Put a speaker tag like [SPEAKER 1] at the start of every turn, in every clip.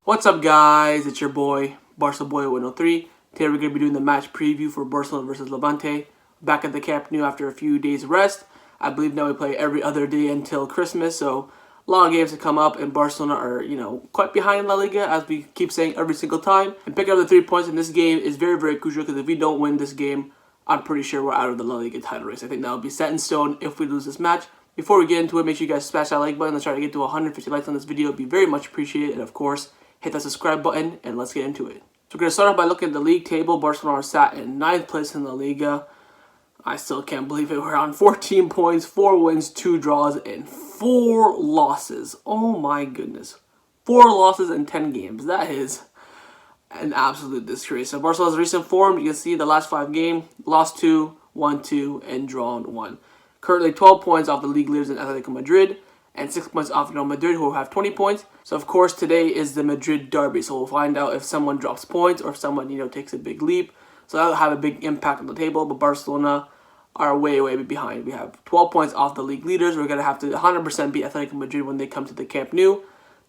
[SPEAKER 1] What's up, guys? It's your boy, Barca Boy 103. Today we're going to be doing the match preview for Barcelona versus Levante. Back at the Camp Nou after a few days rest. I believe now we play every other day until Christmas, so a lot of games to come up, and Barcelona are, quite behind La Liga, as we keep saying every single time. And picking up the 3 points in this game is very, very crucial, because if we don't win this game, I'm pretty sure we're out of the La Liga title race. I think that will be set in stone if we lose this match. Before we get into it, make sure you guys smash that like button. Let's try to get to 150 likes on this video. It'd be very much appreciated. And of course, hit that subscribe button, and let's get into it. So we're going to start off by looking at the league table. Barcelona are sat in 9th place in La Liga. I still can't believe it. We're on 14 points, 4 wins, 2 draws, and 4 losses. Oh my goodness. 4 losses in 10 games. That is an absolute disgrace. So Barcelona's recent form, you can see the last 5 games, lost 2, won 2, and drawn 1. Currently 12 points off the league leaders in Atletico Madrid, and 6 points off Real Madrid, who have 20 points. So, of course, today is the Madrid derby. So, we'll find out if someone drops points or if someone, takes a big leap. So, that'll have a big impact on the table. But Barcelona are way, way behind. We have 12 points off the league leaders. We're going to have to 100% beat Atletico Madrid when they come to the Camp Nou.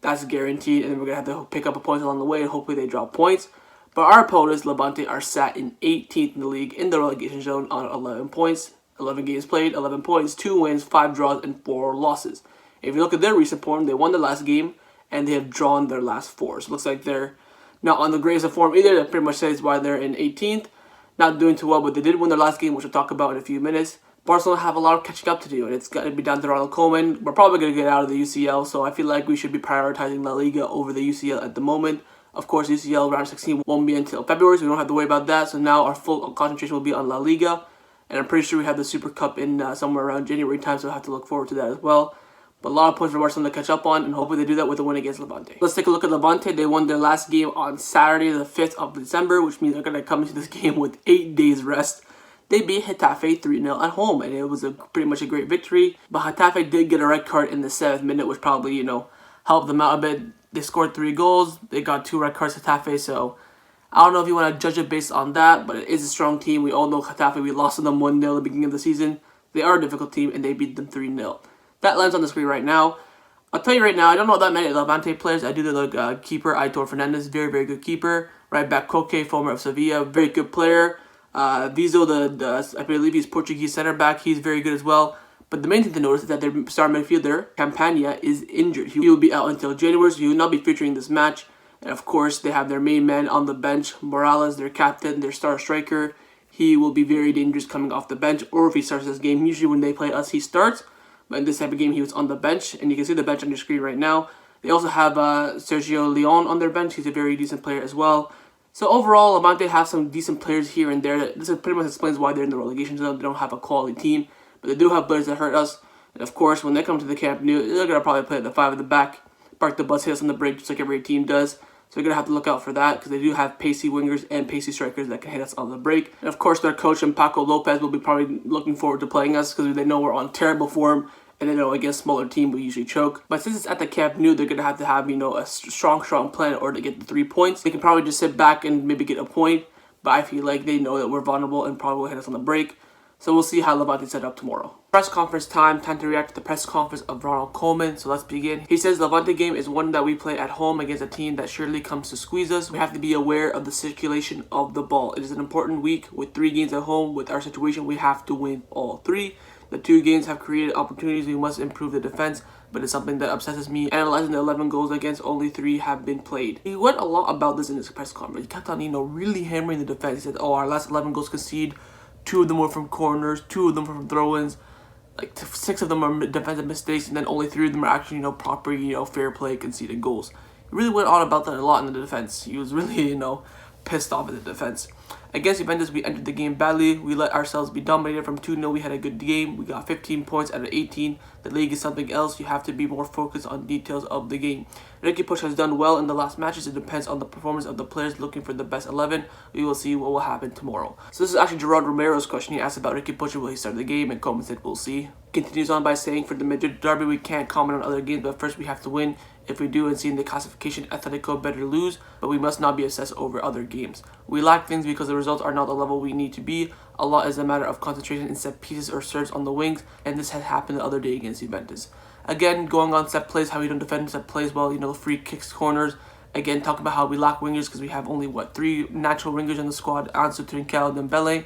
[SPEAKER 1] That's guaranteed. And then we're going to have to pick up a point along the way, and hopefully they drop points. But our opponents, Levante, are sat in 18th in the league in the relegation zone on 11 points. 11 games played, 11 points, 2 wins, 5 draws, and 4 losses. If you look at their recent form, they won the last game, and they have drawn their last 4. So it looks like they're not on the greatest of form either. That pretty much says why they're in 18th. Not doing too well, but they did win their last game, which we'll talk about in a few minutes. Barcelona have a lot of catching up to do, and it's got to be down to Ronald Koeman. We're probably going to get out of the UCL, so I feel like we should be prioritizing La Liga over the UCL at the moment. Of course, UCL round 16 won't be until February, so we don't have to worry about that. So now our full concentration will be on La Liga. And I'm pretty sure we have the Super Cup in somewhere around January time, so we'll have to look forward to that as well. But a lot of points for Barcelona to catch up on, and hopefully they do that with a win against Levante. Let's take a look at Levante. They won their last game on Saturday, the 5th of December, which means they're going to come into this game with 8 days rest. They beat Getafe 3-0 at home, and it was pretty much a great victory. But Getafe did get a red card in the 7th minute, which probably, helped them out a bit. They scored 3 goals. They got 2 red cards, Getafe, so I don't know if you want to judge it based on that, but it is a strong team. We all know Getafe. We lost to them 1-0 at the beginning of the season. They are a difficult team, and they beat them 3-0. That lands on the screen right now. I'll tell you right now, I don't know that many Levante players. I do the keeper, Aitor Fernandez, very, very good keeper. Right back, Koke, former of Sevilla, very good player. Vizo, I believe he's Portuguese center back. He's very good as well. But the main thing to notice is that their star midfielder, Campania, is injured. He will be out until January, so he will not be featuring this match. And of course, they have their main man on the bench, Morales, their captain, their star striker. He will be very dangerous coming off the bench, or if he starts this game. Usually when they play us, he starts. But in this type of game, he was on the bench, and you can see the bench on your screen right now. They also have Sergio Leon on their bench. He's a very decent player as well. So overall, Levante have some decent players here and there. This pretty much explains why they're in the relegation zone. They don't have a quality team, but they do have players that hurt us. And of course, when they come to the Camp Nou, they're going to probably play at the 5 at the back, park the bus, hit us on the break, just like every team does. So we're going to have to look out for that, because they do have pacey wingers and pacey strikers that can hit us on the break. And of course, their coach and Paco Lopez will be probably looking forward to playing us, because they know we're on terrible form, and they know against smaller team we usually choke. But since it's at the Camp Nou, they're going to have, a strong plan in order to get the 3 points. They can probably just sit back and maybe get a point, but I feel like they know that we're vulnerable and probably will hit us on the break. So we'll see how Levante set up tomorrow. Press conference time to react to the press conference of Ronald Koeman. So let's begin. He says Levante game is one that we play at home against a team that surely comes to squeeze us. We have to be aware of the circulation of the ball. It is an important week with 3 games at home. With our situation, we have to win all 3. The 2 games have created opportunities. We must improve the defense, but it's something that obsesses me. Analyzing the 11 goals against, only 3 have been played. He went a lot about this in his press conference. He kept on, really hammering the defense. He said, our last 11 goals conceded. 2 of them were from corners, 2 of them were from throw-ins, 6 of them are defensive mistakes, and then only 3 of them are actually, proper, fair play conceded goals. He really went on about that a lot in the defense. He was really, pissed off at the defense. Against Juventus, we entered the game badly. We let ourselves be dominated from 2-0. We had a good game. We got 15 points out of 18. The league is something else. You have to be more focused on details of the game. Riqui Puig has done well in the last matches. It depends on the performance of the players looking for the best 11. We will see what will happen tomorrow. So this is actually Gerard Romero's question. He asked about Riqui Puig, will he start the game? And Koeman said, we'll see. Continues on by saying, for the Madrid derby, we can't comment on other games, but first we have to win. If we do, and seeing the classification, Atletico better lose, but we must not be obsessed over other games. We lack things because the results are not the level we need to be. A lot is a matter of concentration in set pieces or serves on the wings, and this had happened the other day against Juventus. Again, going on set plays, how we don't defend set plays well, free kicks, corners, Again, talk about how we lack wingers because we have only, 3 natural wingers in the squad, Ansu, Trincao, Dembele.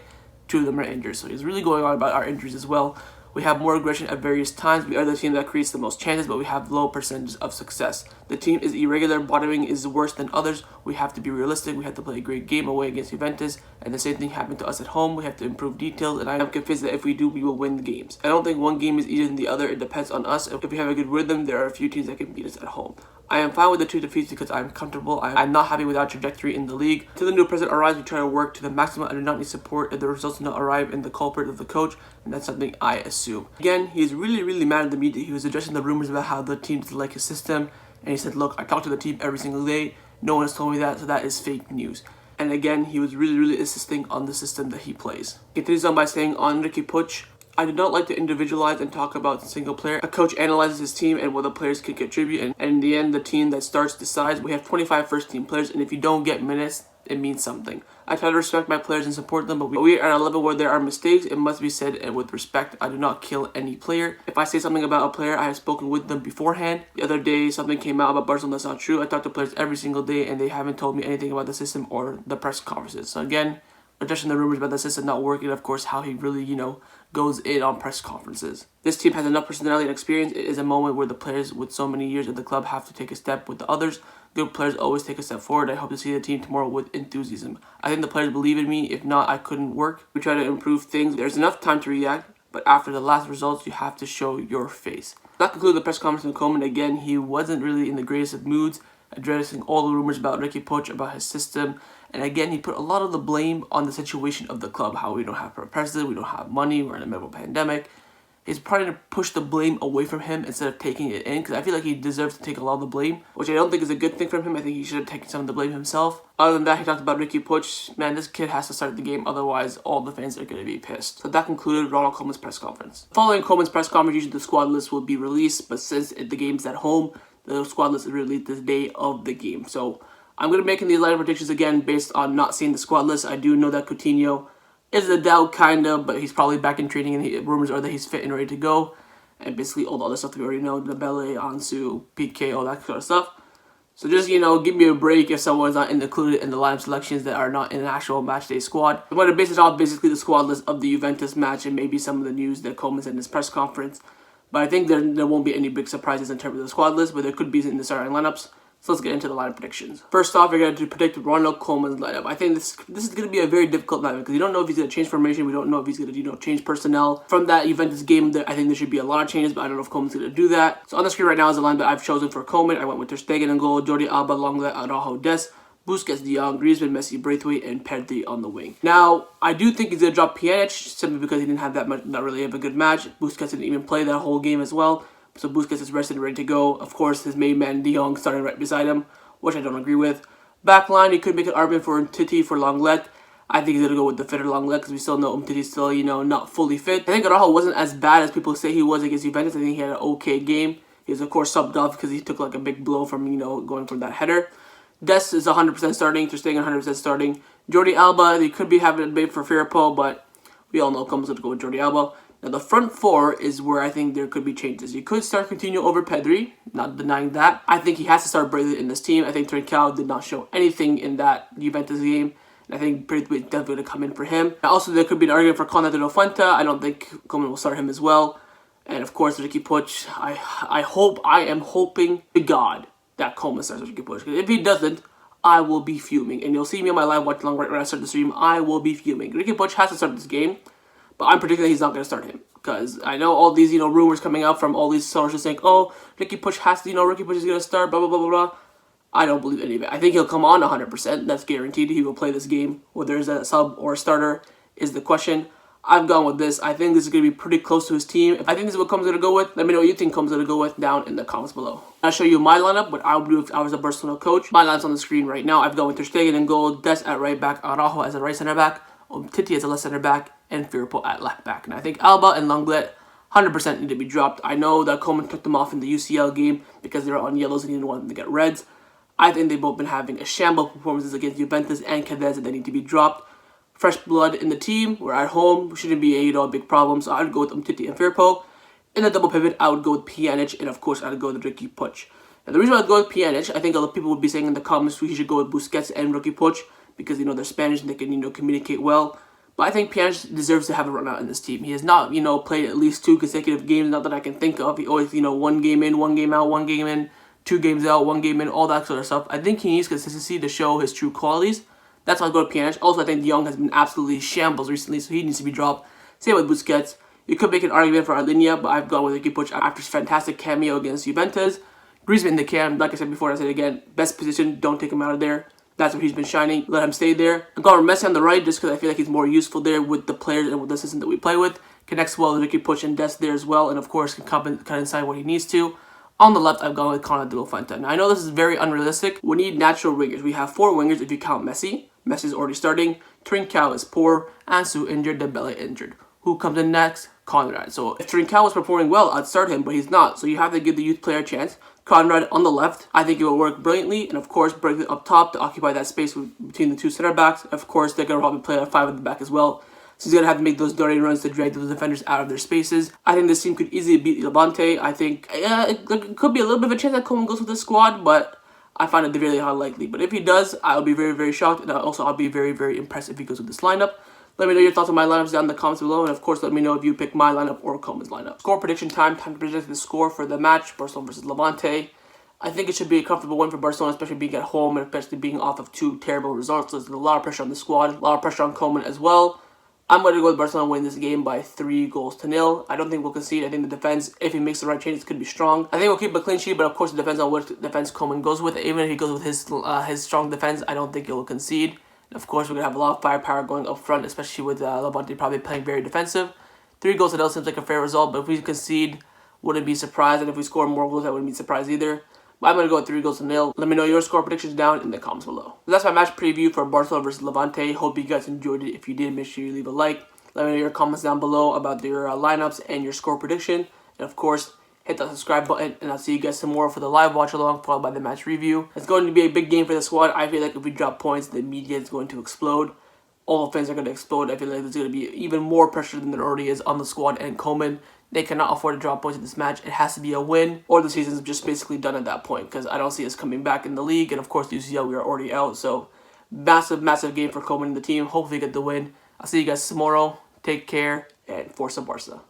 [SPEAKER 1] 2 of them are injured. So he's really going on about our injuries as well. We have more aggression at various times. We are the team that creates the most chances, but we have low percentages of success. The team is irregular. Bottoming is worse than others. We have to be realistic. We have to play a great game away against Juventus, and the same thing happened to us at home. We have to improve details, and I am convinced that if we do, we will win the games. I don't think one game is easier than the other. It depends on us. If we have a good rhythm, there are a few teams that can beat us at home. I am fine with the 2 defeats because I'm comfortable. I'm not happy with our trajectory in the league. Till the new president arrives, we try to work to the maximum. I do not need support if the results do not arrive in the culprit of the coach, and that's something I assume. Again, he's really mad at the media. He was addressing the rumors about how the team doesn't like his system, and he said, look, I talk to the team every single day. No one has told me that, so that is fake news. And again, he was really insisting on the system that he plays. He continues on by saying, on Riqui Puig, I do not like to individualize and talk about a single player. A coach analyzes his team and what the players can contribute, and in the end, the team that starts decides. We have 25 first-team players, and if you don't get minutes, it means something. I try to respect my players and support them, but we are at a level where there are mistakes. It must be said and with respect. I do not kill any player. If I say something about a player, I have spoken with them beforehand. The other day, something came out about Barcelona that's not true. I talk to players every single day, and they haven't told me anything about the system or the press conferences. So again, addressing the rumors about the system not working, of course, how he really, goes in on press conferences. This team has enough personality and experience. It is a moment where the players with so many years at the club have to take a step with the others. Good players always take a step forward. I hope to see the team tomorrow with enthusiasm. I think the players believe in me. If not, I couldn't work. We try to improve things. There's enough time to react, but after the last results, you have to show your face. That concludes the press conference with Koeman. Again, he wasn't really in the greatest of moods, addressing all the rumors about Riqui Puig, about his system. And again, he put a lot of the blame on the situation of the club, how we don't have a president, we don't have money, we're in the middle of a pandemic. He's trying to push the blame away from him instead of taking it in, because I feel like he deserves to take a lot of the blame, which I don't think is a good thing from him. I think he should have taken some of the blame himself. Other than that, he talked about Riqui Puig. Man, this kid has to start the game, otherwise all the fans are going to be pissed. So that concluded Ronald Koeman's press conference. Following Koeman's press conference, usually the squad list will be released, but since the game's at home, the squad list is released the day of the game. So I'm going to be making these lineup predictions again based on not seeing the squad list. I do know that Coutinho is a doubt, kind of, but he's probably back in training, and rumors are that he's fit and ready to go. And basically all the other stuff that we already know, Dembele, Ansu, PK, all that sort of stuff. So just, give me a break if someone's not included in the lineup selections that are not in an actual match day squad. I'm going to base it off basically the squad list of the Juventus match and maybe some of the news that Koeman said in his press conference. But I think there won't be any big surprises in terms of the squad list, but there could be in the starting lineups. So let's get into the lineup predictions. First off, we're going to predict Ronald Koeman's lineup. I think this is going to be a very difficult lineup because you don't know if he's going to change formation. We don't know if he's going to change personnel. From that Juventus game, I think there should be a lot of changes, but I don't know if Koeman's going to do that. So on the screen right now is the line that I've chosen for Koeman. I went with Ter Stegen in goal, Jordi Alba, Lenglet, Araujo, Dest, Busquets, Jong, Griezmann, Messi, Braithwaite, and Pedri on the wing. Now, I do think he's going to drop Pjanic simply because he didn't have not really have a good match. Busquets didn't even play that whole game as well. So Busquets is rested and ready to go. Of course, his main man, Jong, starting right beside him, which I don't agree with. Backline, he could make an argument for Titi for Lenglet. I think he's going to go with the fitter Lenglet because we still know Titi's still, not fully fit. I think Araujo wasn't as bad as people say he was against Juventus. I think he had an okay game. He was, of course, subbed off because he took like a big blow from, going from that header. Dest is 100% starting. Ter Stegen 100% starting. Jordi Alba, they could be having a debate for Firpo, but we all know Koeman's going to go with Jordi Alba. Now, the front four is where I think there could be changes. You could start Coutinho over Pedri, not denying that. I think he has to start Braithwaite in this team. I think Trincao did not show anything in that Juventus game. And I think Braithwaite is definitely going to come in for him. And also, there could be an argument for Conrad de la Fuente. I don't think Koeman will start him as well. And of course, Riqui Puig. I am hoping to God that Koeman starts Riqui Puig. Because if he doesn't, I will be fuming. And you'll see me on my live watch along right when I start the stream. I will be fuming. Riqui Puig has to start this game. But I'm predicting that he's not going to start him. Because I know all these, rumors coming out from all these sources saying, oh, Riqui Puig has to, Riqui Puig is going to start, blah, blah, blah, blah, blah. I don't believe any of it. I think he'll come on 100%. That's guaranteed. He will play this game. Whether it's a sub or a starter is the question. I've gone with this. I think this is going to be pretty close to his team. If I think this is what Koeman's going to go with, let me know what you think Koeman's going to go with down in the comments below. I'll show you my lineup, what I would do if I was a Barcelona coach. My lineup's on the screen right now. I've gone with Ter Stegen in goal, Dest at right back, Araujo as a right center back, Titi as a left center back, and Firpo at left back. And I think Alba and Lenglet 100% need to be dropped. I know that Koeman took them off in the UCL game because they were on yellows and he didn't want them to get reds. I think they've both been having a shamble performances against Juventus and Cadiz and they need to be dropped. Fresh blood in the team. We're at home. Shouldn't be a big problem. So I would go with Titi and Firpo. In the double pivot, I would go with Pjanic, and of course, I would go with Riqui Puig. Now, the reason why I'd go with Pjanic, I think a lot of people would be saying in the comments he should go with Busquets and Riqui Puig because, they're Spanish and they can, communicate well. But I think Pjanic deserves to have a run out in this team. He has not, played at least 2 consecutive games, not that I can think of. He always, 1 game in, 1 game out, 1 game in, 2 games out, 1 game in, all that sort of stuff. I think he needs consistency to show his true qualities. That's why I go to Pjanic. Also, I think Jong has been absolutely shambles recently, so he needs to be dropped. Same with Busquets. You could make an argument for Arlinia, but I've gone with Riqui Puig after his fantastic cameo against Juventus. Griezmann in the cam, like I said before, I said again, best position, don't take him out of there. That's where he's been shining. Let him stay there. I'm going with Messi on the right just because I feel like he's more useful there with the players and with the system that we play with. Connects well with Riqui Puig and Dest there as well, and of course can cut inside what he needs to. On the left, I've gone with Levante. Now, I know this is very unrealistic. We need natural wingers. We have 4 wingers if you count Messi. Messi's already starting. Trincao is poor. Ansu injured. Dembele injured. Who comes in next? Conrad. So if Trincao was performing well, I'd start him, but he's not. So you have to give the youth player a chance. Conrad on the left, I think it will work brilliantly. And of course, break it up top to occupy that space between the 2 center backs. Of course, they're going to probably play a 5 at the back as well. So he's going to have to make those dirty runs to drag those defenders out of their spaces. I think this team could easily beat Levante. I think it could be a little bit of a chance that Koeman goes with this squad, but I find it really unlikely. But if he does, I'll be very, very shocked. And I'll be very, very impressed if he goes with this lineup. Let me know your thoughts on my lineups down in the comments below. And of course, let me know if you pick my lineup or Koeman's lineup. Score prediction time. Time to predict the score for the match. Barcelona versus Levante. I think it should be a comfortable win for Barcelona, especially being at home and especially being off of 2 terrible results. So there's a lot of pressure on the squad. A lot of pressure on Koeman as well. I'm going to go with Barcelona winning this game by 3-0. I don't think we'll concede. I think the defense, if he makes the right changes, could be strong. I think we'll keep a clean sheet, but of course it depends on what defense Koeman goes with. Even if he goes with his strong defense, I don't think it will concede. Of course, we're going to have a lot of firepower going up front, especially with Levante probably playing very defensive. 3-0 seems like a fair result, but if we concede, wouldn't be surprised. And if we score more goals, I wouldn't be surprised either. But I'm going to go with 3-0. Let me know your score predictions down in the comments below. So that's my match preview for Barcelona versus Levante. Hope you guys enjoyed it. If you did, make sure you leave a like. Let me know your comments down below about your lineups and your score prediction. And of course, hit that subscribe button, and I'll see you guys some more for the live watch along, followed by the match review. It's going to be a big game for the squad. I feel like if we drop points, the media is going to explode. All the fans are going to explode. I feel like there's going to be even more pressure than there already is on the squad and Koeman. They cannot afford to drop points in this match. It has to be a win, or the season's just basically done at that point, because I don't see us coming back in the league. And of course, the UCL, we are already out. So massive, massive game for Koeman and the team. Hopefully get the win. I'll see you guys tomorrow. Take care, and Forza Barca.